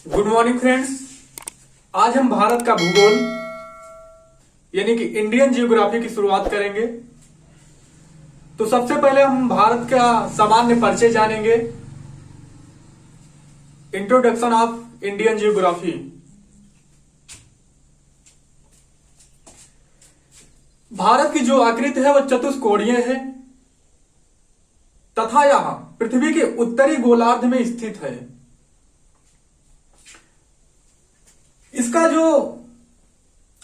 Good morning friends. आज हम भारत का भूगोल यानी कि इंडियन जियोग्राफी की शुरुआत करेंगे। तो सबसे पहले हम भारत का सामान्य परिचय जानेंगे। Introduction of Indian geography. Bharat की जो आकृति है वह चतुष्कोणीय है तथा यह पृथ्वी के उत्तरी गोलार्ध में स्थित है। इसका जो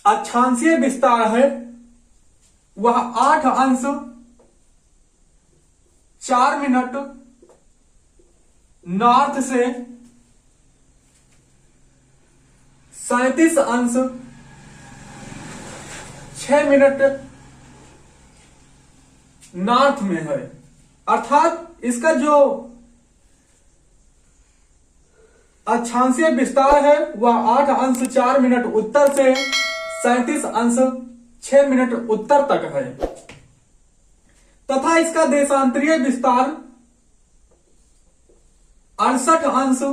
अक्षांशीय विस्तार है वह 8 अंश 4 मिनट नॉर्थ से 37 अंश 6 मिनट नॉर्थ में है। अर्थात इसका जो अक्षांशीय विस्तार है वह 8 अंश 4 मिनट उत्तर से 37 अंश 6 मिनट उत्तर तक है तथा इसका देशांतरीय विस्तार 68 अंश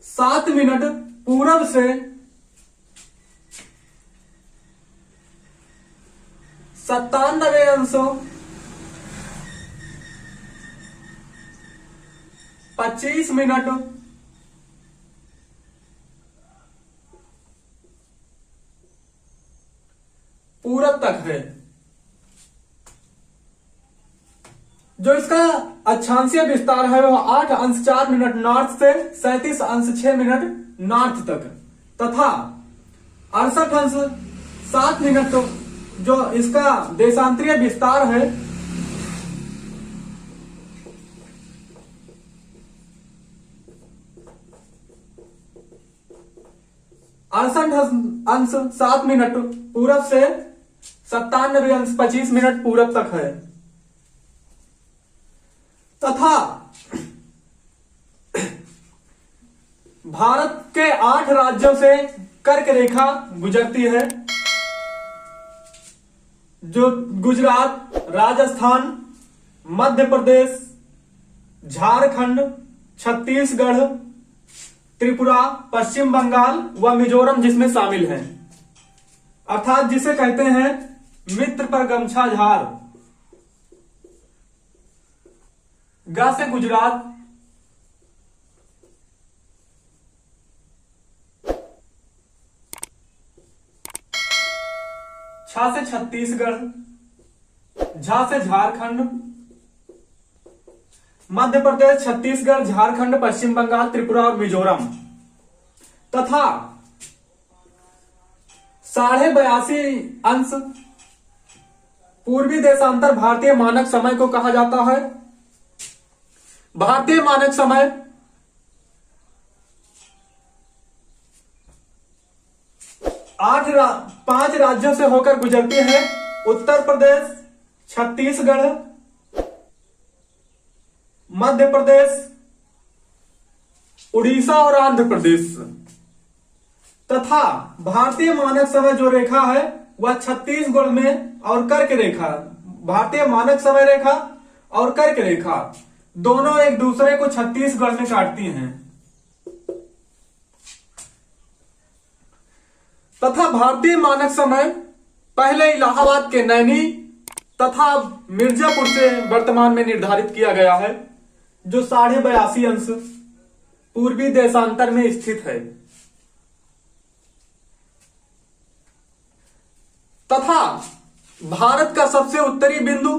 7 मिनट पूरब से 97 अंश 25 मिनट पूरब तक है। जो इसका अक्षांशीय विस्तार है वह 8 अंश 4 मिनट नॉर्थ से 37 अंश 6 मिनट नॉर्थ तक तथा 68 अंश 7 मिनट जो इसका देशांतरीय विस्तार है 68 अंश 7 मिनट पूरब से 97 अंश 25 मिनट पूरब तक है तथा भारत के 8 राज्यों से कर्क रेखा गुजरती है जो गुजरात, राजस्थान, मध्य प्रदेश, झारखंड, छत्तीसगढ़, त्रिपुरा, पश्चिम बंगाल व मिजोरम जिसमें शामिल हैं। अर्थात जिसे कहते हैं मित्र पर गमछा झार। ग से गुजरात, छ से छत्तीसगढ़, झ से झारखंड, मध्य प्रदेश, छत्तीसगढ़, झारखंड, पश्चिम बंगाल, त्रिपुरा और मिजोरम तथा 82.5 अंश पूर्वी देशांतर भारतीय मानक समय को कहा जाता है। भारतीय मानक समय 5 राज्यों से होकर गुजरती है। उत्तर प्रदेश, छत्तीसगढ़, मध्य प्रदेश, उड़ीसा और आंध्र प्रदेश तथा भारतीय मानक समय जो रेखा है वह छत्तीसगढ़ में और कर्क रेखा, भारतीय मानक समय रेखा और कर्क रेखा दोनों एक दूसरे को छत्तीसगढ़ में काटती हैं तथा भारतीय मानक समय पहले इलाहाबाद के नैनी तथा मिर्जापुर से वर्तमान में निर्धारित किया गया है जो 82.5 अंश पूर्वी देशांतर में स्थित है तथा भारत का सबसे उत्तरी बिंदु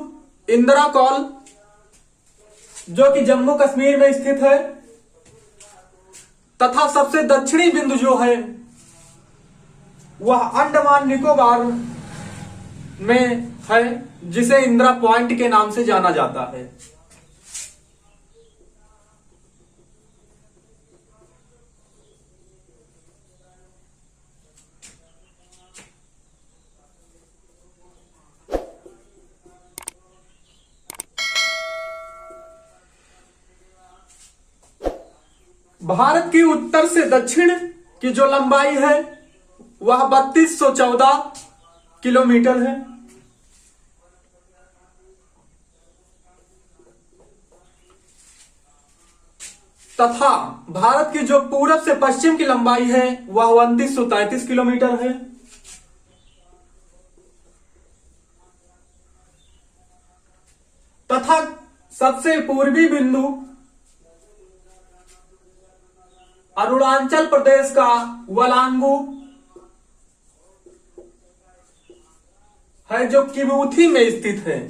इंदिरा कॉल जो कि जम्मू कश्मीर में स्थित है तथा सबसे दक्षिणी बिंदु जो है वह अंडमान निकोबार में है जिसे इंदिरा पॉइंट के नाम से जाना जाता है। भारत की उत्तर से दक्षिण की जो लंबाई है वह 3214 किलोमीटर है तथा भारत की जो पूरब से पश्चिम की लंबाई है वह 2933 किलोमीटर है। तथा सबसे पूर्वी बिंदु अरुणाचल प्रदेश का वलांगू है, जो किबूथी में स्थित है।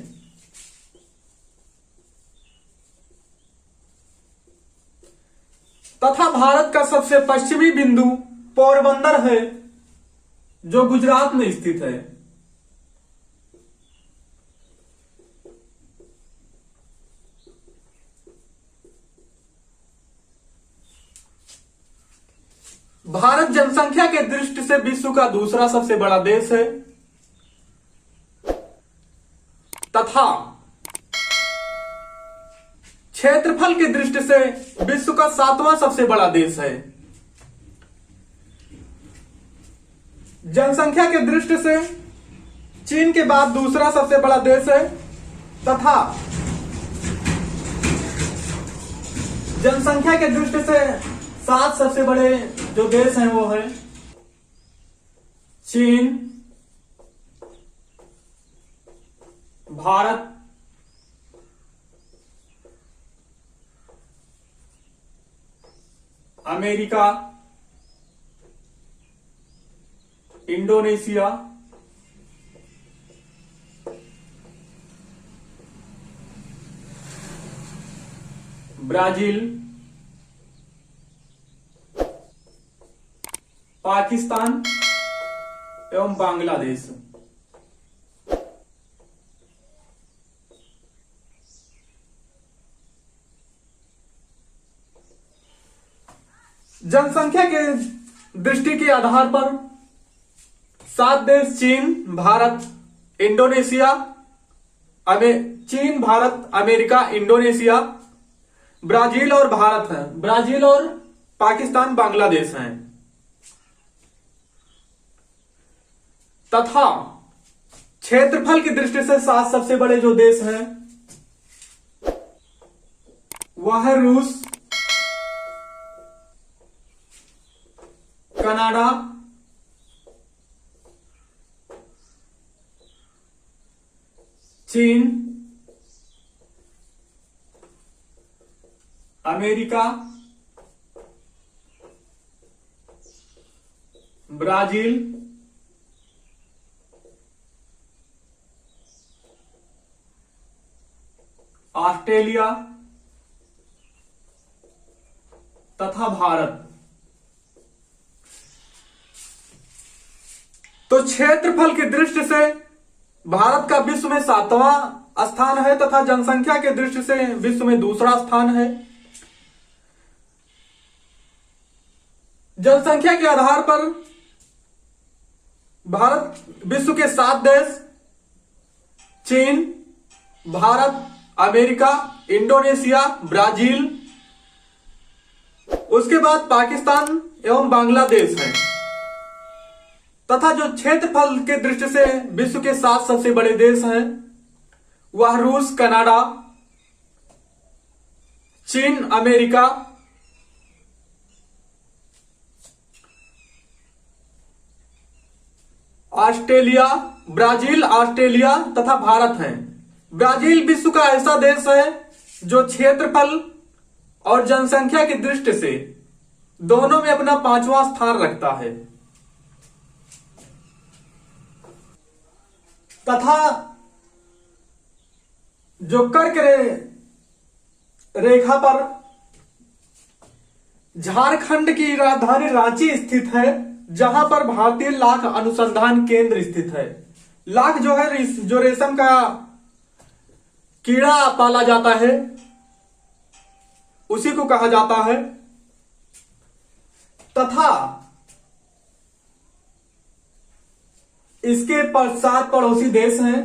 तथा भारत का सबसे पश्चिमी बिंदु पोरबंदर है, जो गुजरात में स्थित है। भारत जनसंख्या के दृष्टि से विश्व का दूसरा सबसे बड़ा देश है तथा क्षेत्रफल की दृष्टि से विश्व का 7वां सबसे बड़ा देश है। जनसंख्या के दृष्टि से चीन के बाद दूसरा सबसे बड़ा देश है तथा जनसंख्या के दृष्टि से 7 सबसे बड़े जो देश हैं वो है चीन, Bharat, America, Indonesia, Brazil, Pakistan एवं बांग्लादेश। जनसंख्या के दृष्टि के आधार पर 7 देश चीन, भारत, इंडोनेशिया, चीन, भारत, अमेरिका, इंडोनेशिया, ब्राजील और भारत है। ब्राजील और पाकिस्तान, बांग्लादेश हैं। तथा क्षेत्रफल की दृष्टि से 7 सबसे बड़े जो देश हैं वह है रूस, कनाडा, चीन, अमेरिका, ब्राजील, ऑस्ट्रेलिया तथा भारत। तो क्षेत्रफल की दृष्टि से भारत का विश्व में 7वां स्थान है तथा जनसंख्या के दृष्टि से विश्व में दूसरा स्थान है। जनसंख्या के आधार पर भारत विश्व के 7 देश चीन, भारत, अमेरिका, इंडोनेशिया, ब्राजील, उसके बाद पाकिस्तान एवं बांग्लादेश है। तथा जो क्षेत्रफल के दृष्टि से विश्व के 7 सबसे बड़े देश हैं वह रूस, कनाडा, चीन, अमेरिका, ऑस्ट्रेलिया, ब्राजील, ऑस्ट्रेलिया तथा भारत हैं। ब्राजील विश्व का ऐसा देश है जो क्षेत्रफल और जनसंख्या की दृष्टि से दोनों में अपना 5वां स्थान रखता है। तथा जो कर्क रेखा पर झारखंड की राजधानी रांची स्थित है, जहां पर भारतीय लाख अनुसंधान केंद्र स्थित है। लाख जो है जो रेशम का कीड़ा पाला जाता है उसी को कहा जाता है। तथा इसके 7 पड़ोसी देश हैं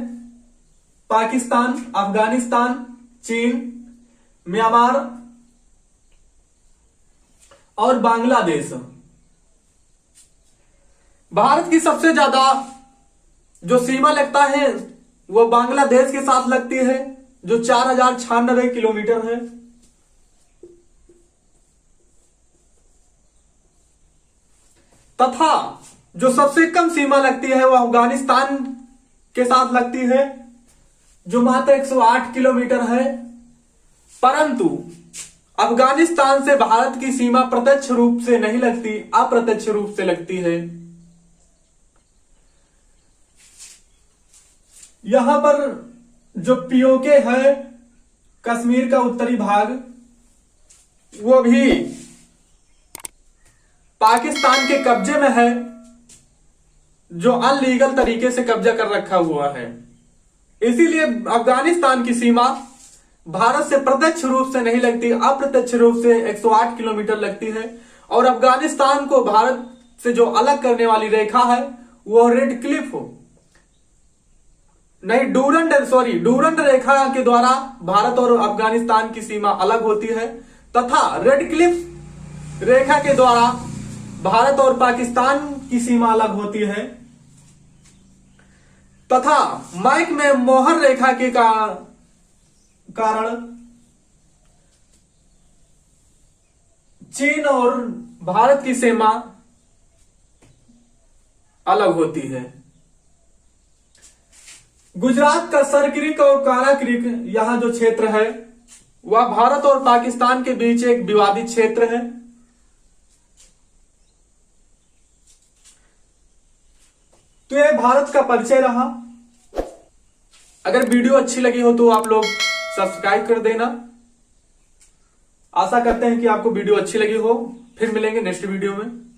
पाकिस्तान, अफगानिस्तान, चीन, म्यांमार और बांग्लादेश। भारत की सबसे ज्यादा जो सीमा लगता है वह बांग्लादेश के साथ लगती है, जो 4096 किलोमीटर है। तथा जो सबसे कम सीमा लगती है वह अफगानिस्तान के साथ लगती है, जो मात्र 108 किलोमीटर है। परंतु अफगानिस्तान से भारत की सीमा प्रत्यक्ष रूप से नहीं लगती, अप्रत्यक्ष रूप से लगती है। यहां पर जो पीओके है, कश्मीर का उत्तरी भाग, वो भी पाकिस्तान के कब्जे में है, जो अनलीगल तरीके से कब्जा कर रखा हुआ है। इसीलिए अफगानिस्तान की सीमा भारत से प्रत्यक्ष रूप से नहीं लगती, अप्रत्यक्ष रूप से 108 किलोमीटर लगती है। और अफगानिस्तान को भारत से जो अलग करने वाली रेखा है वो रेड क्लिफ नहीं, डूरंड रेखा के द्वारा भारत और अफगानिस्तान की सीमा अलग होती है, तथा रेड क्लिफ रेखा के द्वारा भारत और पाकिस्तान की सीमा अलग होती है, तथा मैक में मोहर रेखा के कारण चीन और भारत की सीमा अलग होती है। गुजरात का सर क्रीक और कारा क्रीक, यहां जो क्षेत्र है वह भारत और पाकिस्तान के बीच एक विवादित क्षेत्र है। तो यह भारत का परिचय रहा। अगर वीडियो अच्छी लगी हो तो आप लोग सब्सक्राइब कर देना। आशा करते हैं कि आपको वीडियो अच्छी लगी हो। फिर मिलेंगे नेक्स्ट वीडियो में।